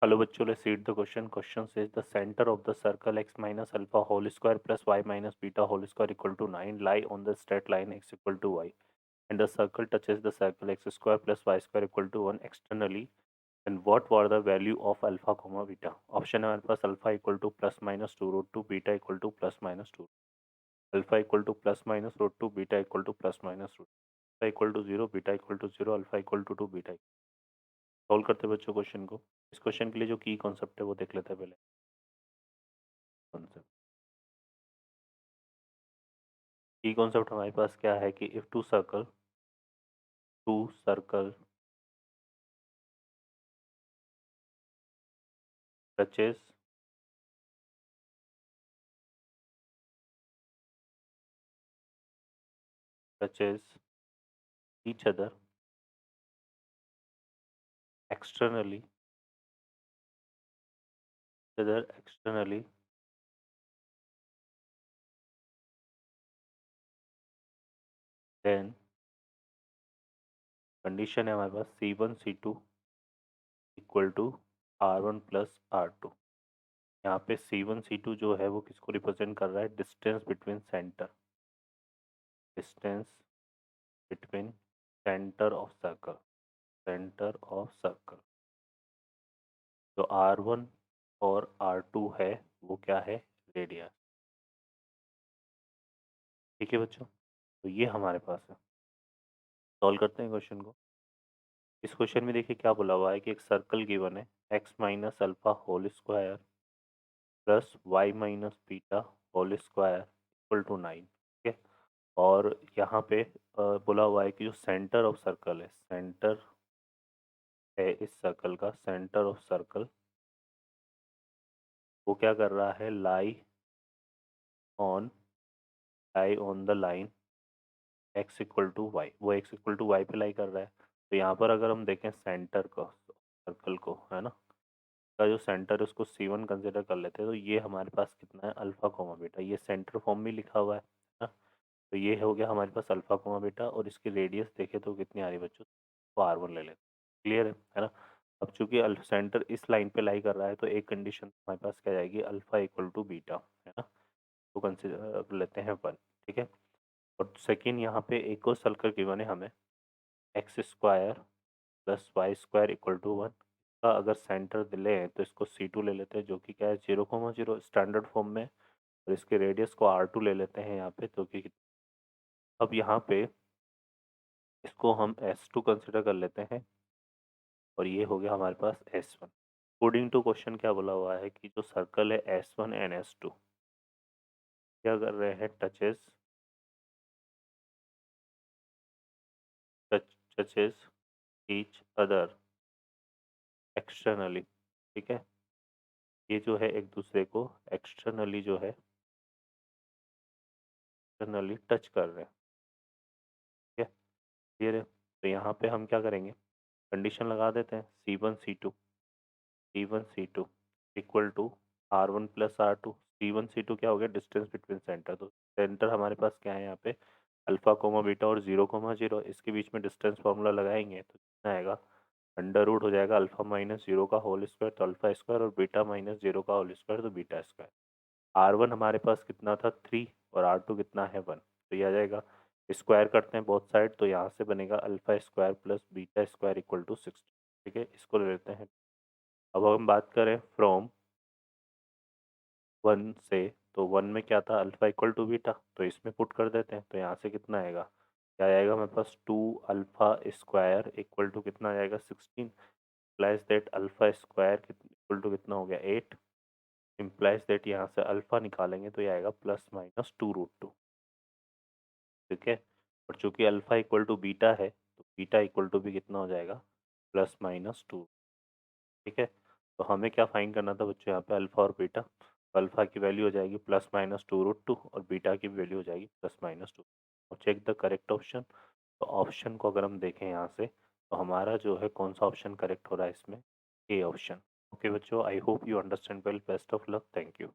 Hello bachcho, let's read the question. Question says the center of the circle x minus alpha whole square plus y minus beta whole square equal to 9 lie on the straight line x equal to y. And the circle touches the circle x square plus y square equal to 1 externally. And what were the value of alpha comma beta? Option है हमारे पास alpha equal to plus minus 2 root 2, beta equal to plus minus 2. Alpha equal to plus minus root 2, beta equal to plus minus root. Alpha equal to 0, beta equal to 0, alpha equal to 2, beta. Solve करते हैं बच्चों question को। इस question के लिए जो की concept है वो देख लेते हैं पहले। कॉन्सेप्ट की कॉन्सेप्ट हमारे पास क्या है कि if two circle touches each other externally then condition है हमारे पास C1 C2 equal to R1 plus R2। यहाँ पे C1 C2 जो है वो किसको रिप्रेजेंट कर रहा है? Distance between centre, distance between centre of circle. जो R1 और R2 है वो क्या है? रेडियस। ठीक है बच्चों, तो ये हमारे पास है। सॉल्व करते हैं क्वेश्चन को। इस क्वेश्चन में देखिए क्या बोला हुआ है कि एक सर्कल गिवन है x minus alpha whole square plus y minus beta whole square equal to 9। ठीक है, और यहाँ पे बोला हुआ है कि जो सेंटर ऑफ सर्कल है इस सर्कल का सेंटर ऑफ सर्कल वो क्या कर रहा है? On lie on the line x equal to y. वो x इक्वल टू वाई पे लाई कर रहा है। तो यहाँ पर अगर हम देखें सेंटर को, सर्कल को, है ना, का जो सेंटर है उसको C1 कंसिडर कर लेते हैं। तो ये हमारे पास कितना है? Alpha comma beta. ये सेंटर फॉर्म में लिखा हुआ है ना। तो ये हो गया हमारे पास अल्फा कोमा बीटा, और इसकी रेडियस देखे तो कितनी आ रही है बच्चों? तो R1 ले लेते हैं। क्लियर है ना। अब चूंकि सेंटर इस लाइन पे लाई कर रहा है तो एक कंडीशन हमारे पास क्या जाएगी? अल्फा इक्वल टू बीटा, है ना, तो कंसिडर कर लेते हैं 1। ठीक है, और सेकेंड यहाँ पे एक और सर्कल गिवन है हमें x square plus y square equal to 1 का अगर सेंटर ले तो इसको C2 ले लेते हैं जो कि क्या है? 0,0 स्टैंडर्ड फॉर्म में। और इसके रेडियस को R2 ले लेते हैं यहाँ पे, तो कि अब यहाँ पे इसको हम S2 कंसिडर कर लेते हैं, और ये हो गया हमारे पास S1। अकॉर्डिंग टू क्वेश्चन क्या बोला हुआ है कि जो सर्कल है S1 एंड S2 क्या कर रहे हैं? Touches each other externally. ठीक है, ये जो है एक दूसरे को एक्सटर्नली जो है एक्सटर्नली टच कर रहे हैं। ठीक है, क्लियर है। तो यहाँ पे हम क्या करेंगे? कंडीशन लगा देते हैं C1 C2 equal to R1 plus R2। C1 C2 क्या हो गया? Distance between centre. तो सेंटर हमारे पास क्या है यहाँ पे? अल्फा कोमा बीटा और 0,0। इसके बीच में डिस्टेंस फार्मूला लगाएंगे तो कितना आएगा? अंडर रूट हो जाएगा अल्फा माइनस 0 का होल स्क्वायर तो अल्फा स्क्वायर, और बीटा माइनस 0 का होल स्क्वायर तो बीटा स्क्वायर। R1 हमारे पास कितना था? 3, और R2 कितना है? 1। तो ये आ जाएगा, स्क्वायर करते हैं बोथ साइड, तो यहाँ से बनेगा alpha square plus beta square equal to 60। ठीक है, इसको ले लेते हैं। अब हम बात करें फ्रॉम 1 से, तो 1 में क्या था? अल्फा इक्वल टू बीटा, तो इसमें पुट कर देते हैं। तो यहाँ से कितना आएगा? क्या आएगा हमारे पास? 2 अल्फा स्क्वायर इक्वल टू कितना आ जाएगा? 16। Implies that alpha square equal to कितना हो गया? 8। इम्प्लाइज दैट यहाँ से अल्फा निकालेंगे तो ये आएगा प्लस माइनस 2 रूट 2। ठीक है, और चूंकि अल्फा इक्वल टू बीटा है तो बीटा इक्वल टू भी कितना हो जाएगा? Plus minus 2। ठीक है, तो हमें क्या फाइंड करना था बच्चों? यहाँ पे अल्फा और बीटा। तो अल्फा की वैल्यू हो जाएगी प्लस माइनस 2 रूट 2, और बीटा की वैल्यू हो जाएगी प्लस माइनस 2। और चेक द करेक्ट ऑप्शन। तो ऑप्शन को अगर हम देखें यहाँ से, तो हमारा जो है कौन सा ऑप्शन करेक्ट हो रहा है इसमें? A option. ओके बच्चों, I hope you understand well. Best of luck, thank you.